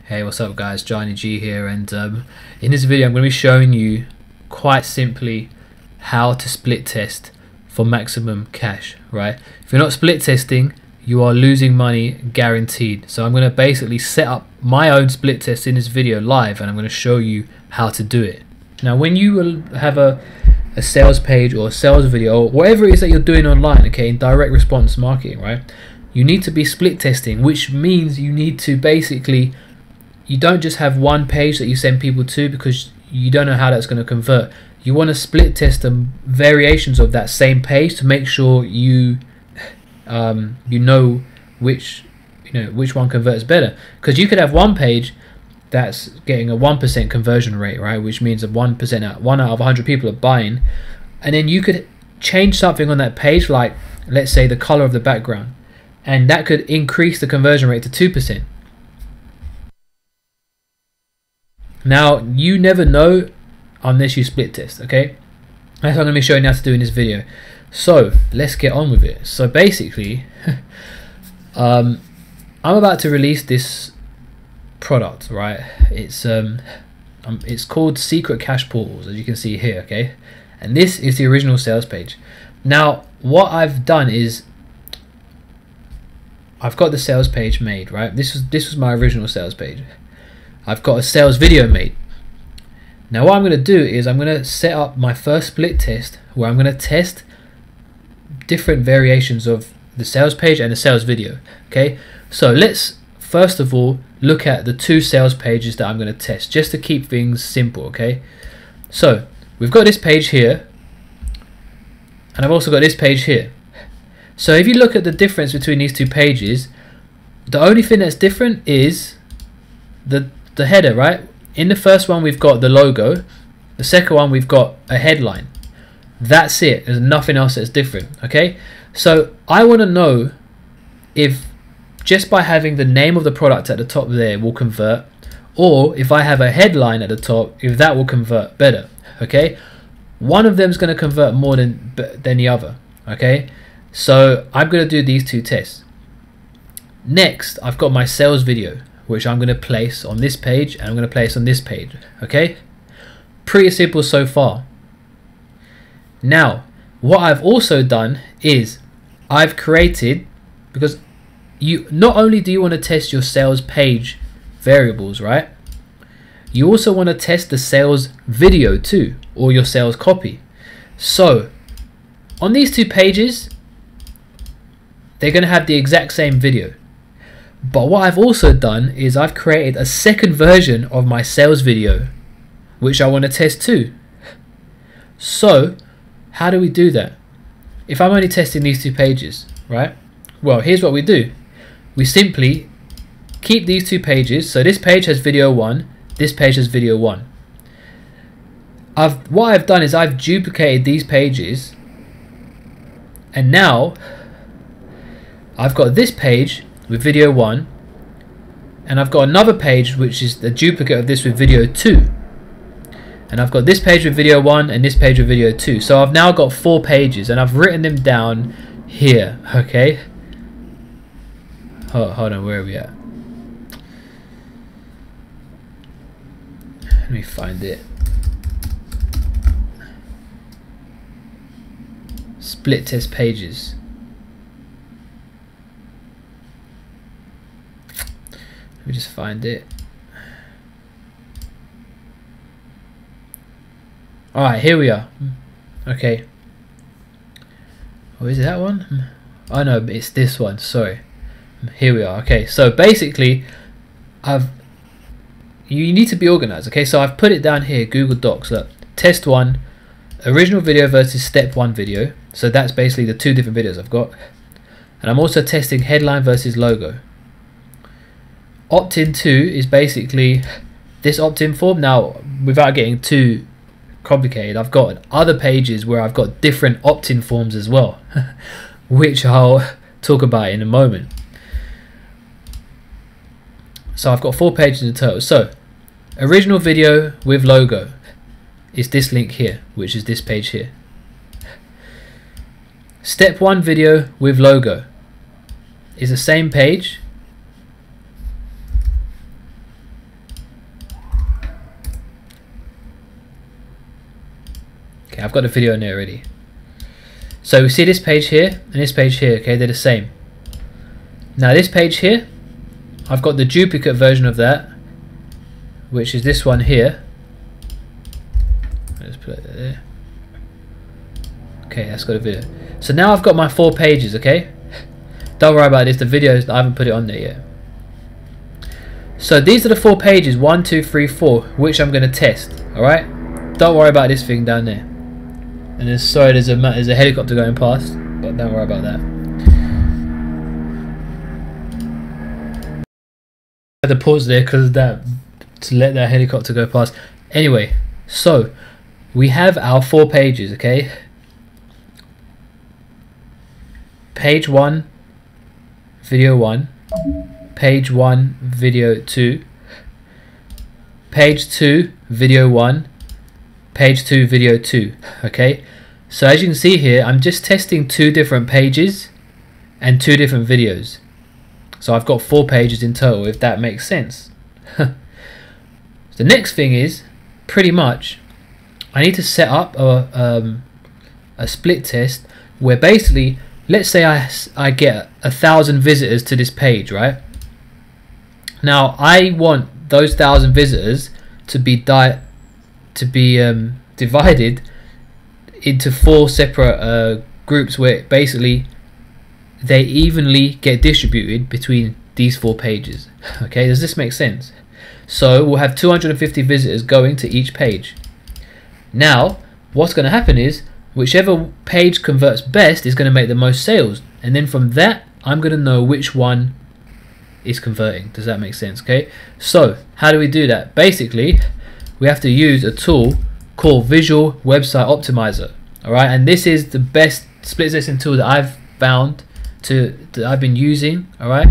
Hey, what's up guys, Jani G here, and in this video I'm going to be showing you quite simply how to split test for maximum cash, right? If you're not split testing, you are losing money guaranteed. So I'm going to basically set up my own split test in this video live, and I'm going to show you how to do it. Now when you will have a sales page or a sales video or whatever it is that you're doing online, okay, in direct response marketing, right, you need to be split testing, which means you need to basically, you don't just have one page that you send people to because you don't know how that's going to convert. You want to split test the variations of that same page to make sure you know which one converts better, because you could have one page that's getting a 1% conversion rate, right, which means that 1% one out of 100 people are buying, and then you could change something on that page, like let's say the color of the background, and that could increase the conversion rate to 2%. Now you never know unless you split test, okay? That's what I'm going to be showing you how to do in this video. So let's get on with it. So basically I'm about to release this product, right? It's called Secret Cash Portals, as you can see here, okay? And this is the original sales page. Now what I've done is I've got the sales page made, right? This was my original sales page. I've got a sales video made. Now what I'm going to do is I'm going to set up my first split test where I'm going to test different variations of the sales page and the sales video, okay? So let's first of all look at the two sales pages that I'm going to test, just to keep things simple, okay? So we've got this page here, and I've also got this page here. So if you look at the difference between these two pages, the only thing that's different is the header, right? In the first one we've got the logo, the second one we've got a headline. That's it. There's nothing else that's different, okay? So I want to know if just by having the name of the product at the top there will convert, or if I have a headline at the top, if that will convert better, okay? One of them is going to convert more than the other, okay? So I'm going to do these two tests. Next, I've got my sales video, which I'm going to place on this page, and I'm going to place on this page, okay? Pretty simple so far. Now what I've also done is I've created, because you not only do you want to test your sales page variables, right, you also want to test the sales video too, or your sales copy. So on these two pages they're going to have the exact same video. But what I've also done is I've created a second version of my sales video, which I want to test too. So how do we do that? If I'm only testing these two pages, right? Well, here's what we do. We simply keep these two pages. So this page has video 1, this page has video 1. What I've done is I've duplicated these pages, and now I've got this page with video 1, and I've got another page which is the duplicate of this with video 2, and I've got this page with video 1 and this page with video 2. So I've now got 4 pages, and I've written them down here, okay? Hold on, where are we at? Let me find it. Split test pages. Let me just find it. Alright, here we are. Okay. Oh, is it that one? Oh no, it's this one, sorry. Here we are. Okay, so basically you need to be organized, okay? So I've put it down here, Google Docs. Look, test 1, original video versus step 1 video. So that's basically the two different videos I've got. And I'm also testing headline versus logo. Opt-in 2 is basically this opt-in form. Now, without getting too complicated, I've got other pages where I've got different opt-in forms as well, which I'll talk about in a moment. So I've got 4 pages in total. So original video with logo is this link here, which is this page here. Step 1 video with logo is the same page, Okay, I've got the video in there already. So we see this page here and this page here, okay, they're the same. Now this page here, I've got the duplicate version of that, which is this one here. Let's put it there. Okay, that's got a video. So now I've got my 4 pages, okay? Don't worry about this, the videos, I haven't put it on there yet. So these are the 4 pages, 1, 2, 3, 4, which I'm going to test, alright? Don't worry about this thing down there. And there's, sorry, there's a helicopter going past, but don't worry about that. I had to pause there because of that, to let that helicopter go past. Anyway, so we have our 4 pages, okay? Page 1, video 1, page 1, video 2, page 2, video 1, page 2, video 2, okay? So as you can see here, I'm just testing 2 different pages and 2 different videos. So I've got 4 pages in total, if that makes sense. The next thing is, pretty much, I need to set up a split test where basically, let's say I get 1,000 visitors to this page, right? Now I want those 1,000 visitors to be divided into 4 separate groups where basically they evenly get distributed between these 4 pages. Okay, does this make sense? So we'll have 250 visitors going to each page. Now what's going to happen is whichever page converts best is going to make the most sales, and then from that I'm going to know which one is converting. Does that make sense? Okay, so how do we do that? Basically we have to use a tool called Visual Website Optimizer. Alright, and this is the best split testing tool that I've found that I've been using. Alright,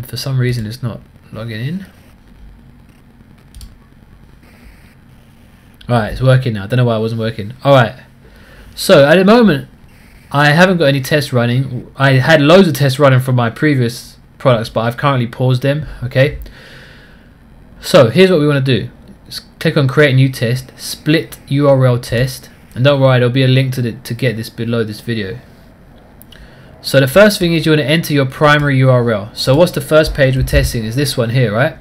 for some reason it's not logging in. Alright, it's working now. I don't know why it wasn't working. Alright, so at the moment I haven't got any tests running. I had loads of tests running from my previous products, but I've currently paused them. Okay, so here's what we want to do. Just click on create a new test, split URL test, and don't worry, there'll be a link to get this below this video. So the first thing is you want to enter your primary URL. So what's the first page we're testing? Is this one here, right?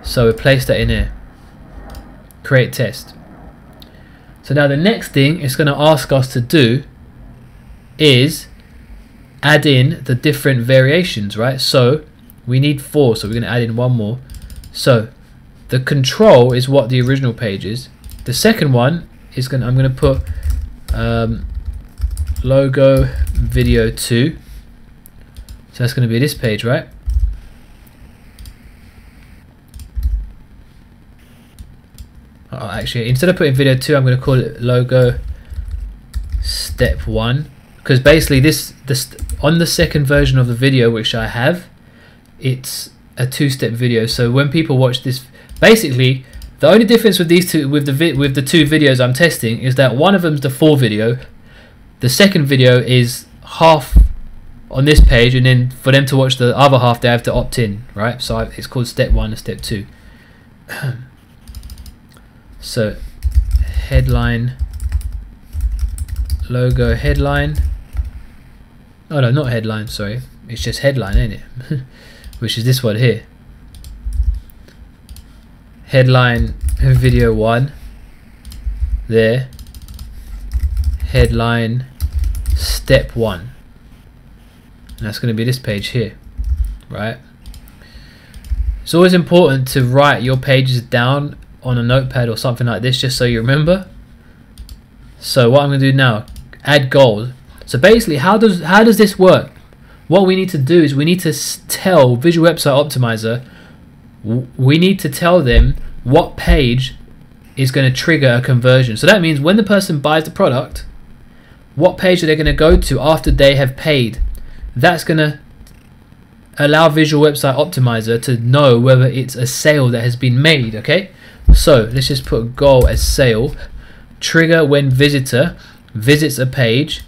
So we place that in here, create test. So now the next thing it's going to ask us to do is add in the different variations, right? So we need 4, so we're going to add in 1 more. So the control is what the original page is. The second one is I'm going to put logo video 2. So that's going to be this page, right? Actually, instead of putting video 2, I'm going to call it logo step 1, because basically this on the second version of the video which I have, it's a 2-step video. So when people watch this, basically the only difference with these two, with the 2 videos I'm testing, is that one of them's the full video, the second video is half on this page, and then for them to watch the other half they have to opt in, right? So it's called step 1 and step 2. So headline, logo headline, oh no, not headline, sorry, it's just headline, ain't it? Which is this one here, headline video 1 there, headline step 1, and that's going to be this page here, right? It's always important to write your pages down on a notepad or something like this, just so you remember. So what I'm going to do now, add goals. So basically, how does this work? What we need to do is we need to tell Visual Website Optimizer, we need to tell them what page is going to trigger a conversion. So that means when the person buys the product, what page are they going to go to after they have paid? That's going to allow Visual Website Optimizer to know whether it's a sale that has been made. Okay, so let's just put goal as sale, trigger when visitor visits a page.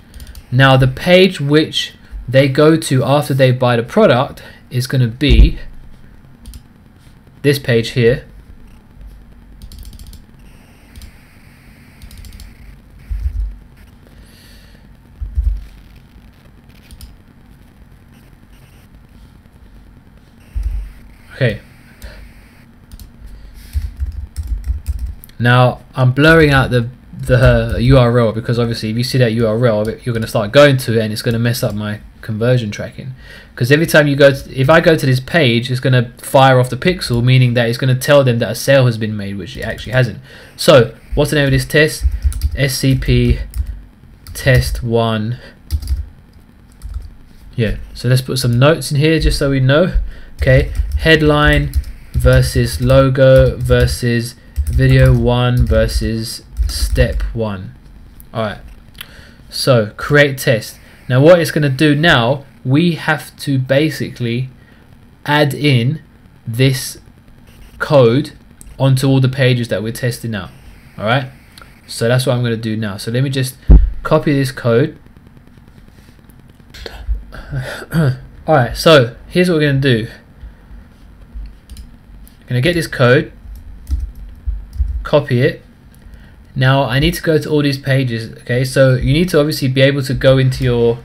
Now the page which they go to after they buy the product is going to be this page here. Now I'm blurring out the URL because obviously if you see that URL you're going to start going to it and it's going to mess up my conversion tracking, because every time you go to, if I go to this page, it's going to fire off the pixel, meaning that it's going to tell them that a sale has been made, which it actually hasn't. So what's the name of this test? SCP test 1. Yeah, so let's put some notes in here just so we know. Okay, headline versus logo versus video 1 versus step 1. Alright, so create test. Now what it's going to do now, we have to basically add in this code onto all the pages that we're testing out. Alright, so that's what I'm going to do now. So let me just copy this code. Alright, so here's what we're going to do. I'm going to get this code, copy it. Now I need to go to all these pages. Okay, so you need to obviously be able to go into your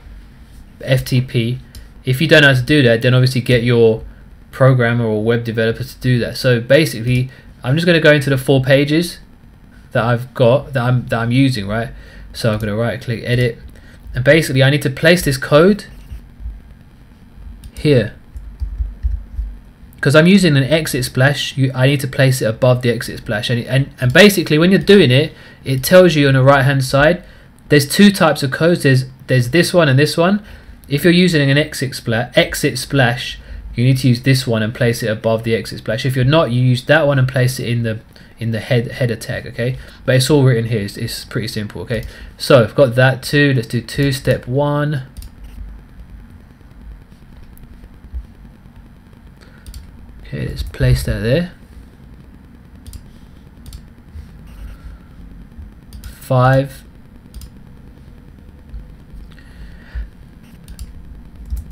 FTP. If you don't know how to do that, then obviously get your programmer or web developer to do that. So basically I'm just going to go into the 4 pages that I've got, that I'm using, right? So I'm going to right click edit, and basically I need to place this code here. Because I'm using an exit splash, I need to place it above the exit splash, and basically when you're doing it, it tells you on the right hand side there's 2 types of codes. There's this one and this one. If you're using an exit splash, you need to use this one and place it above the exit splash. If you're not, you use that one and place it in the header tag. Okay, but it's all written here. It's pretty simple. Okay, so I've got that too. Let's do 2 step 1. Okay, let's place that there. 5.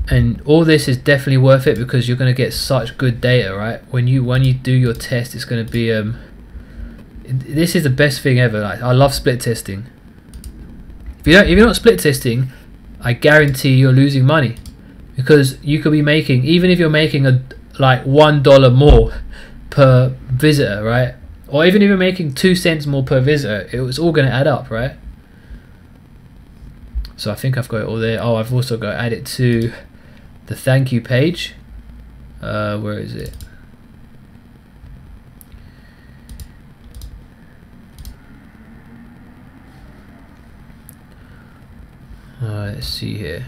And all this is definitely worth it because you're going to get such good data, right? When you do your test, it's going to be this is the best thing ever. Like, I love split testing. If you're not split testing, I guarantee you're losing money, because you could be making, even if you're making like $1 more per visitor, right? Or even if you're making 2 cents more per visitor, it was all going to add up, right? So I think I've got it all there. Oh, I've also got to add it to the thank you page. Where is it? Let's see here.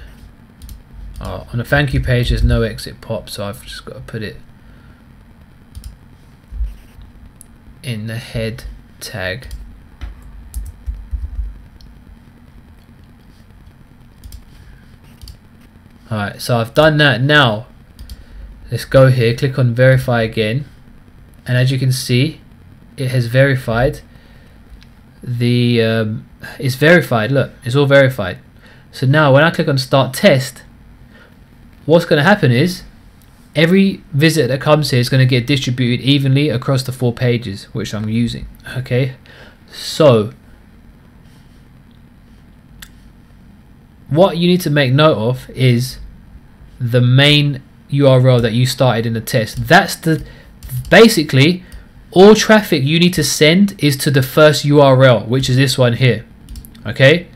Oh, on the thank you page there's no exit pop, so I've just got to put it in the head tag. Alright, so I've done that. Now let's go here, click on verify again, and as you can see it has verified the it's verified. Look, it's all verified. So now when I click on start test, what's going to happen is every visitor that comes here is going to get distributed evenly across the 4 pages which I'm using. Okay, so what you need to make note of is the main URL that you started in the test. That's basically all traffic you need to send is to the first URL, which is this one here. Okay,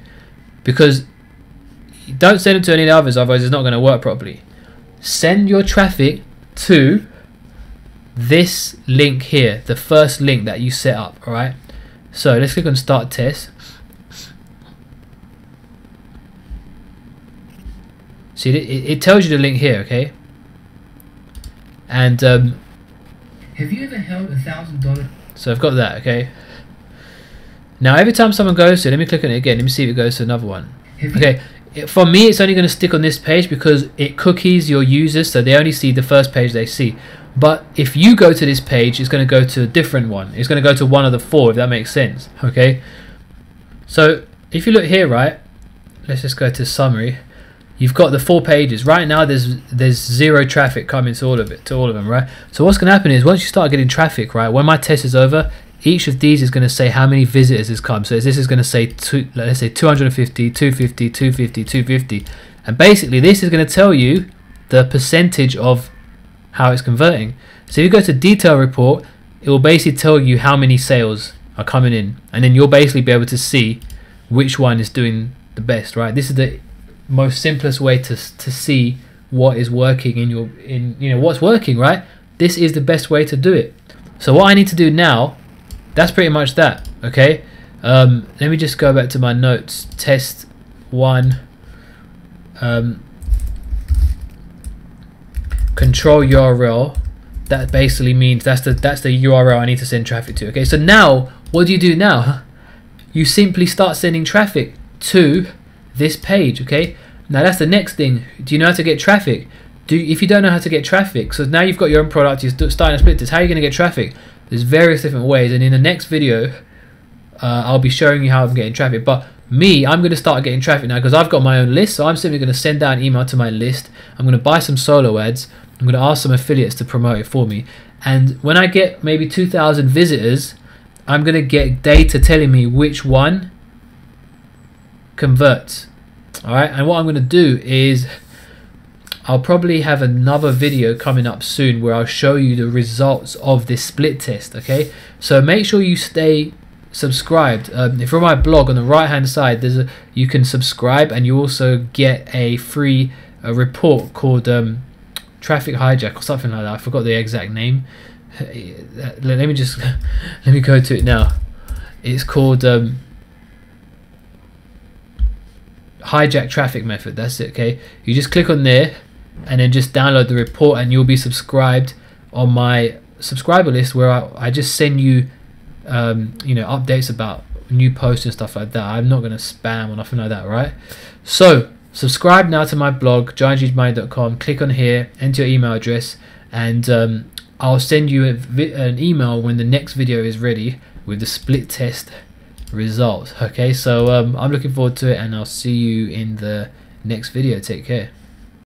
because don't send it to any of the others, otherwise it's not going to work properly. Send your traffic to this link here, the first link that you set up. Alright, so let's click on start test. See, it tells you the link here, okay? And have you ever held $1,000? So I've got that, okay? Now every time someone goes to it, let me click on it again, let me see if it goes to another one. Okay, for me it's only going to stick on this page because it cookies your users, so they only see the first page they see. But if you go to this page, it's going to go to a different one. It's going to go to one of the 4, if that makes sense. Okay, so if you look here, right, let's just go to summary. You've got the 4 pages right now. There's 0 traffic coming to all of them, right? So what's going to happen is once you start getting traffic, right, when my test is over, each of these is going to say how many visitors has come. So this is going to say let's say 250, 250, 250, 250, and basically this is going to tell you the percentage of how it's converting. So if you go to detail report, it will basically tell you how many sales. are coming in, and then you'll basically be able to see which one is doing the best, right? This is the most simplest way to see what is working in what's working, right? This is the best way to do it. So what I need to do now, that's pretty much that. Okay, let me just go back to my notes. Test 1, control URL. That basically means that's the URL I need to send traffic to. Okay, so now what do you do now? You simply start sending traffic to this page. Okay, now that's the next thing. Do you know how to get traffic? If you don't know how to get traffic, so now you've got your own product, you're starting to split this, how are you going to get traffic? There's various different ways, and in the next video I'll be showing you how I'm getting traffic. But I'm going to start getting traffic now because I've got my own list. So I'm simply going to send out an email to my list. I'm going to buy some solo ads. I'm going to ask some affiliates to promote it for me, and when I get maybe 2,000 visitors, I'm going to get data telling me which one converts. Alright, and what I'm going to do is I'll probably have another video coming up soon where I'll show you the results of this split test. Okay, so make sure you stay subscribed. If you're on my blog, on the right hand side you can subscribe, and you also get a free report called Traffic Hijack or something like that. I forgot the exact name. Let me go to it now. It's called Hijack Traffic Method. That's it. Okay, you just click on there and then just download the report, and you'll be subscribed on my subscriber list, where I just send you updates about new posts and stuff like that. I'm not going to spam or nothing like that, right? So subscribe now to my blog, janigmoney.com. Click on here, enter your email address, and I'll send you an email when the next video is ready with the split test results. Okay, so I'm looking forward to it, and I'll see you in the next video. Take care.